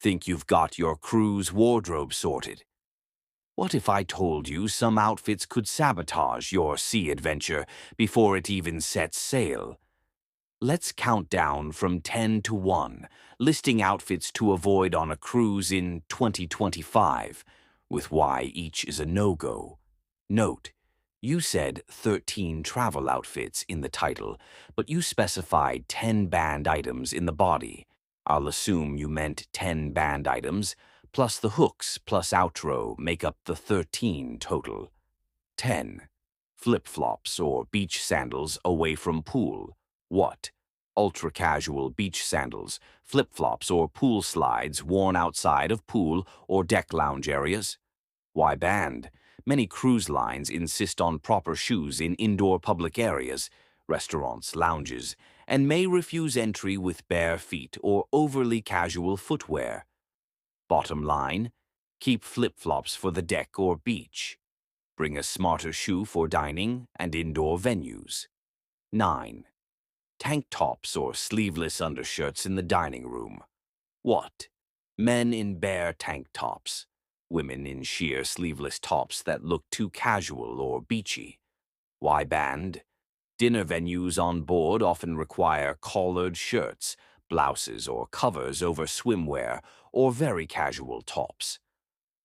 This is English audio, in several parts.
Think you've got your cruise wardrobe sorted? What if I told you some outfits could sabotage your sea adventure before it even sets sail? Let's count down from 10 to 1, listing outfits to avoid on a cruise in 2025, with why each is a no-go. Note, you said 13 travel outfits in the title, but you specified 10 banned items in the body. I'll assume you meant 10 banned items, plus the hooks plus outro make up the 13 total. 10. Flip-flops or beach sandals away from pool. What? Ultra-casual beach sandals, flip-flops or pool slides worn outside of pool or deck lounge areas? Why banned? Many cruise lines insist on proper shoes in indoor public areas, restaurants, lounges, and may refuse entry with bare feet or overly casual footwear. Bottom line, keep flip-flops for the deck or beach. Bring a smarter shoe for dining and indoor venues. 9. Tank tops or sleeveless undershirts in the dining room. What? Men in bare tank tops. Women in sheer sleeveless tops that look too casual or beachy. Why banned? Dinner venues on board often require collared shirts, blouses, or covers over swimwear or very casual tops.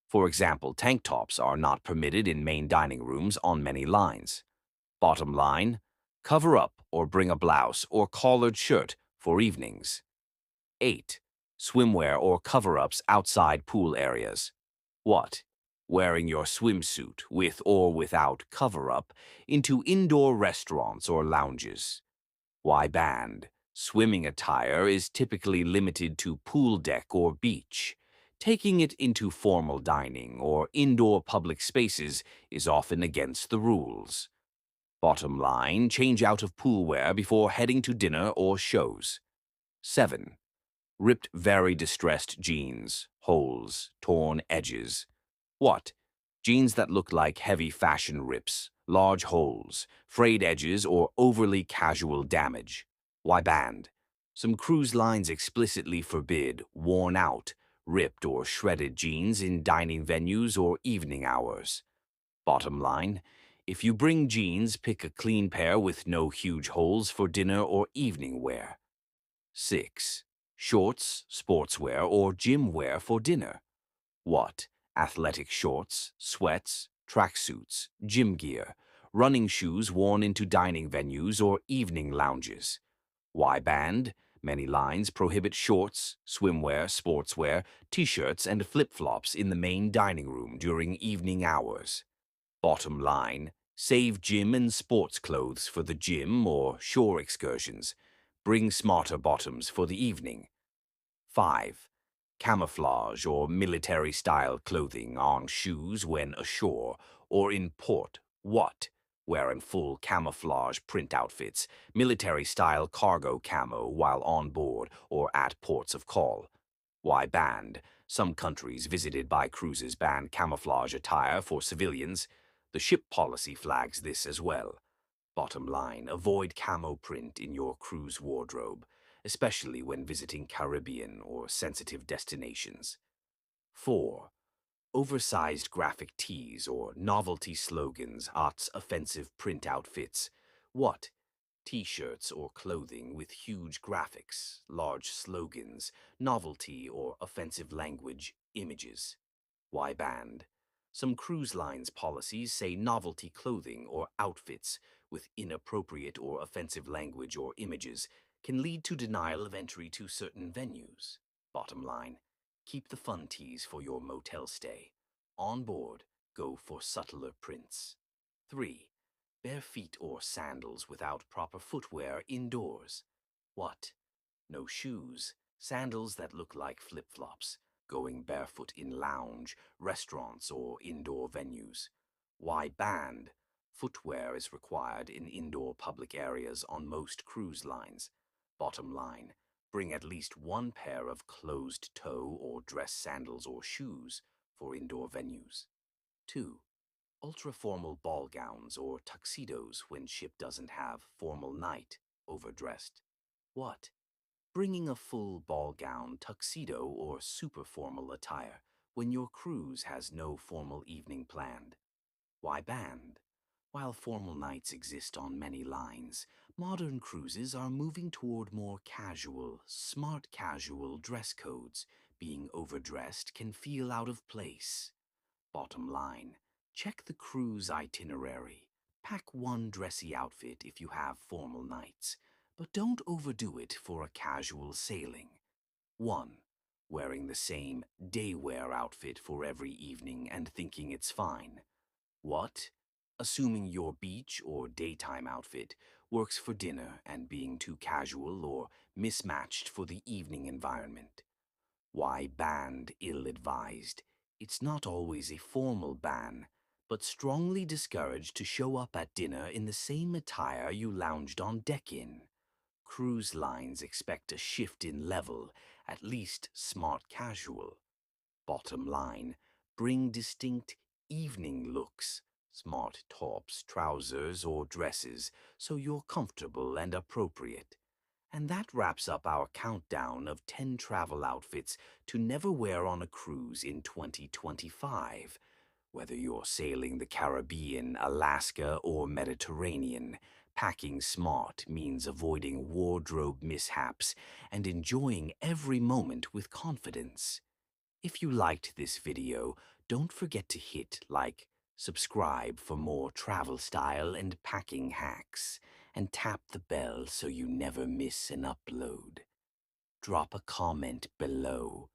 For example, tank tops are not permitted in main dining rooms on many lines. Bottom line, cover up or bring a blouse or collared shirt for evenings. 8. Swimwear or cover-ups outside pool areas. What? Wearing your swimsuit, with or without cover-up, into indoor restaurants or lounges. Why banned? Swimming attire is typically limited to pool deck or beach. Taking it into formal dining or indoor public spaces is often against the rules. Bottom line, change out of pool wear before heading to dinner or shows. 7. Ripped, very distressed jeans, holes, torn edges. What? Jeans that look like heavy fashion rips, large holes, frayed edges, or overly casual damage. Why banned? Some cruise lines explicitly forbid worn out, ripped or shredded jeans in dining venues or evening hours. Bottom line, if you bring jeans, pick a clean pair with no huge holes for dinner or evening wear. 6. Shorts, sportswear, or gym wear for dinner. What? Athletic shorts, sweats, tracksuits, gym gear, running shoes worn into dining venues or evening lounges. Why banned? Many lines prohibit shorts, swimwear, sportswear, t-shirts, and flip-flops in the main dining room during evening hours. Bottom line, save gym and sports clothes for the gym or shore excursions. Bring smarter bottoms for the evening. 5. Camouflage or military-style clothing on shoes when ashore or in port. What? Wearing full camouflage print outfits, military-style cargo camo while on board or at ports of call. Why banned? Some countries visited by cruises ban camouflage attire for civilians. The ship policy flags this as well. Bottom line, avoid camo print in your cruise wardrobe, especially when visiting Caribbean or sensitive destinations. 4. Oversized graphic tees or novelty slogans at offensive print outfits. What? T-shirts or clothing with huge graphics, large slogans, novelty or offensive language, images. Why banned? Some cruise lines' policies say novelty clothing or outfits with inappropriate or offensive language or images can lead to denial of entry to certain venues. Bottom line, keep the fun tees for your motel stay. On board, go for subtler prints. 3. Bare feet or sandals without proper footwear indoors. What? No shoes, sandals that look like flip-flops, going barefoot in lounge, restaurants, or indoor venues. Why banned? Footwear is required in indoor public areas on most cruise lines. Bottom line, bring at least one pair of closed-toe or dress sandals or shoes for indoor venues. 2. Ultra-formal ball gowns or tuxedos when ship doesn't have formal night, overdressed. What? bringing a full ball gown, tuxedo, or super formal attire when your cruise has no formal evening planned. Why band? While formal nights exist on many lines, modern cruises are moving toward more casual, smart casual dress codes. Being overdressed can feel out of place. Bottom line, check the cruise itinerary. Pack one dressy outfit if you have formal nights, but don't overdo it for a casual sailing. 1. Wearing the same day-wear outfit for every evening and thinking it's fine. What? Assuming your beach or daytime outfit works for dinner and being too casual or mismatched for the evening environment. Why banned ill-advised? It's not always a formal ban, but strongly discouraged to show up at dinner in the same attire you lounged on deck in. Cruise lines expect a shift in level, at least smart casual. Bottom line, bring distinct evening looks, smart tops, trousers, or dresses, so you're comfortable and appropriate. And that wraps up our countdown of 10 travel outfits to never wear on a cruise in 2025. Whether you're sailing the Caribbean, Alaska, or Mediterranean, packing smart means avoiding wardrobe mishaps and enjoying every moment with confidence. If you liked this video, don't forget to hit like, subscribe for more travel style and packing hacks, and tap the bell so you never miss an upload. Drop a comment below.